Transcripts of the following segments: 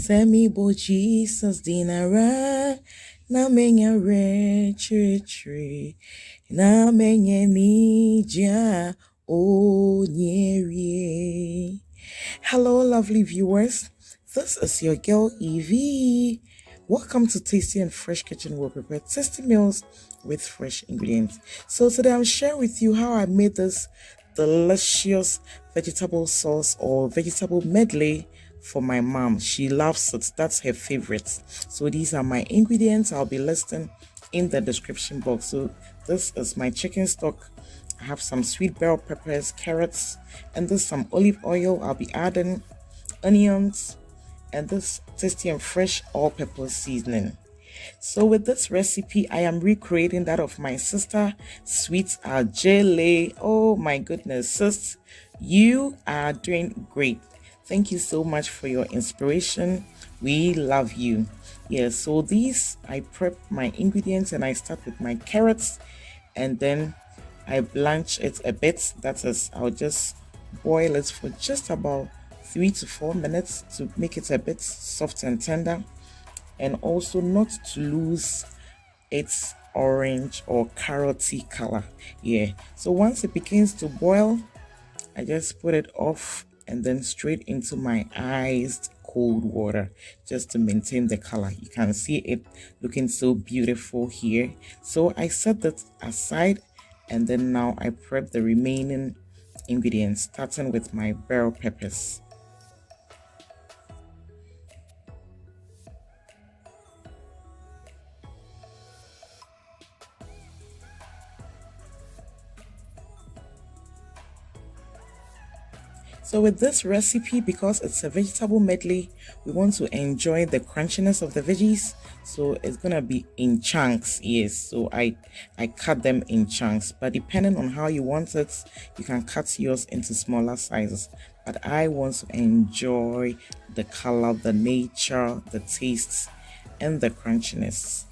Semi bo Jesus dinara na menya re na menya nija o nyeri. Hello, lovely viewers. This is your girl Eveee. Welcome to Tasty and Fresh Kitchen, where we prepare tasty meals with fresh ingredients. So today I'm sharing with you how I made this delicious vegetable sauce or vegetable medley for my mom. She loves it. That's her favorite. So these are my ingredients. I'll be listing in the description box. So this is my chicken stock. I have some sweet bell peppers, carrots, and this some olive oil. I'll be adding onions and this tasty and fresh all-purpose seasoning. So with this recipe, I am recreating that of my sister, Sweet Ajele. Oh my goodness, sis, you are doing great. Thank you so much for your inspiration. We love you. Yeah, so these, I prep my ingredients and I start with my carrots and then I blanch it a bit. That is, I'll just boil it for just about 3 to 4 minutes to make it a bit soft and tender, and also not to lose its orange or carroty color. Yeah, so once it begins to boil, I just put it off and then straight into my iced cold water just to maintain the color. You can see it looking so beautiful here. So I set that aside and then now I prep the remaining ingredients, starting with my bell peppers. So with this recipe, because it's a vegetable medley, we want to enjoy the crunchiness of the veggies. So it's gonna be in chunks, yes. So I cut them in chunks, but depending on how you want it, you can cut yours into smaller sizes. But I want to enjoy the color, the nature, the tastes, and the crunchiness.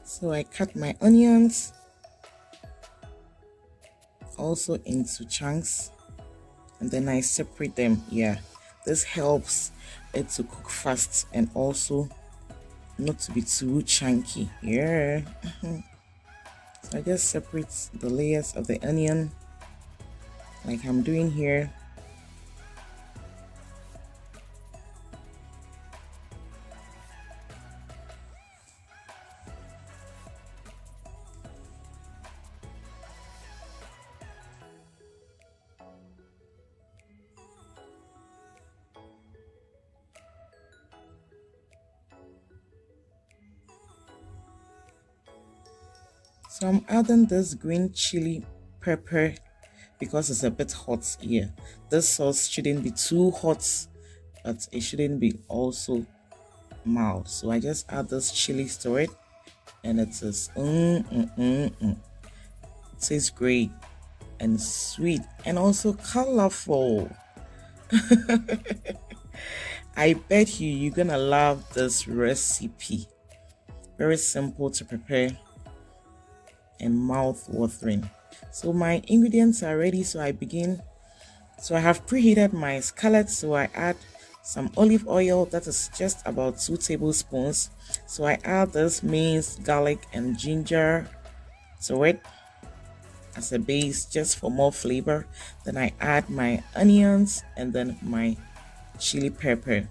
So I cut my onions also into chunks and then I separate them. Yeah, this helps it to cook fast and also not to be too chunky. Yeah. So I just separate the layers of the onion like I'm doing here. So I'm adding this green chili pepper because it's a bit hot here. This sauce shouldn't be too hot, but it shouldn't be also mild. So I just add this chili to it and it is it tastes great and sweet and also colorful. I bet you're gonna love this recipe. Very simple to prepare and mouth-watering. So my ingredients are ready, so I begin. So I have preheated my skillet, so I add some olive oil, that is just about 2 tablespoons. So I add this minced garlic and ginger to it as a base, just for more flavor. Then I add my onions and then my chili pepper.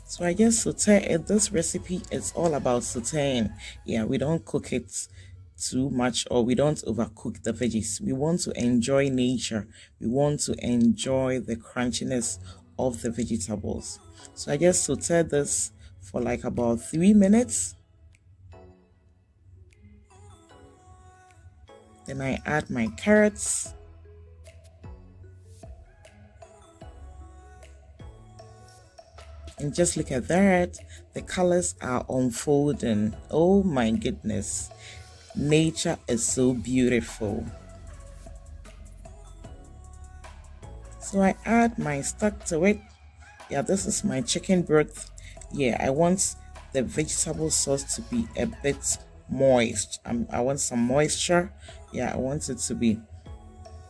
So I just saute it. This recipe is all about sauteing. Yeah, we don't cook it too much, or we don't overcook the veggies. We want to enjoy nature. We want to enjoy the crunchiness of the vegetables. So I just saute this for like about 3 minutes. Then I add my carrots. And just look at that, the colors are unfolding. Oh my goodness, nature is so beautiful. So I add my stock to it. Yeah, this is my chicken broth. Yeah, I want the vegetable sauce to be a bit moist. I want some moisture. Yeah, I want it to be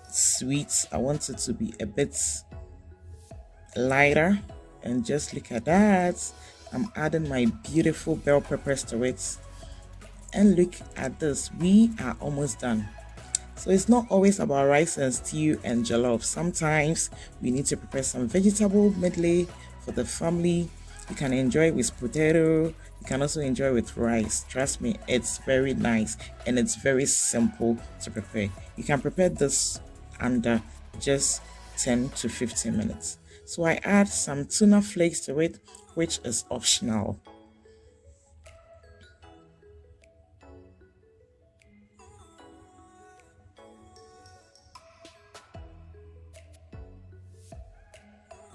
sweet. I want it to be a bit lighter. And just look at that, I'm adding my beautiful bell peppers to it. And look at this, we are almost done. So it's not always about rice and stew and jollof. Sometimes we need to prepare some vegetable medley for the family. You can enjoy it with potato. You can also enjoy it with rice. Trust me, it's very nice and it's very simple to prepare. You can prepare this under just 10 to 15 minutes. So I add some tuna flakes to it, which is optional.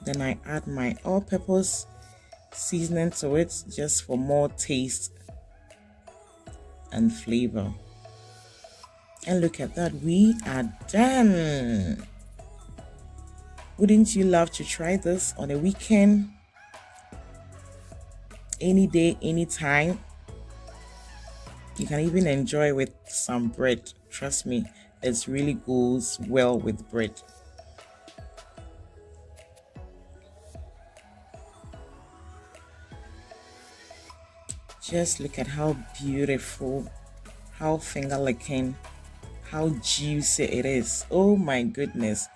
Then I add my all-purpose seasoning to it, just for more taste and flavor. And look at that, we are done. Wouldn't you love to try this on a weekend? Any day, anytime. You can even enjoy with some bread. Trust me, it really goes well with bread. Just look at how beautiful, how finger-licking, how juicy it is. Oh my goodness.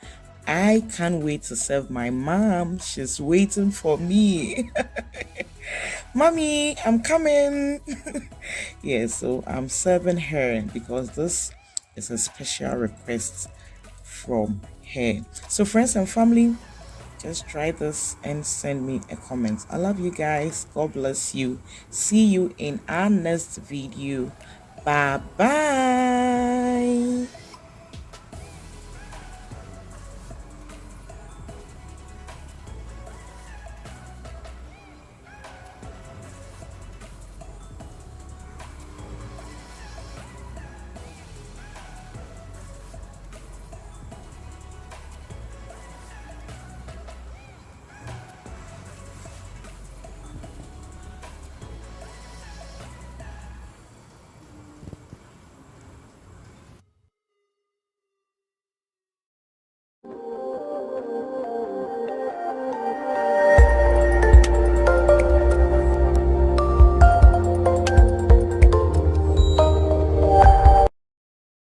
I can't wait to serve my mom. She's waiting for me. Mommy, I'm coming. Yeah, so I'm serving her because this is a special request from her. So friends and family, just try this and send me a comment. I love you guys. God bless you. See you in our next video. Bye bye.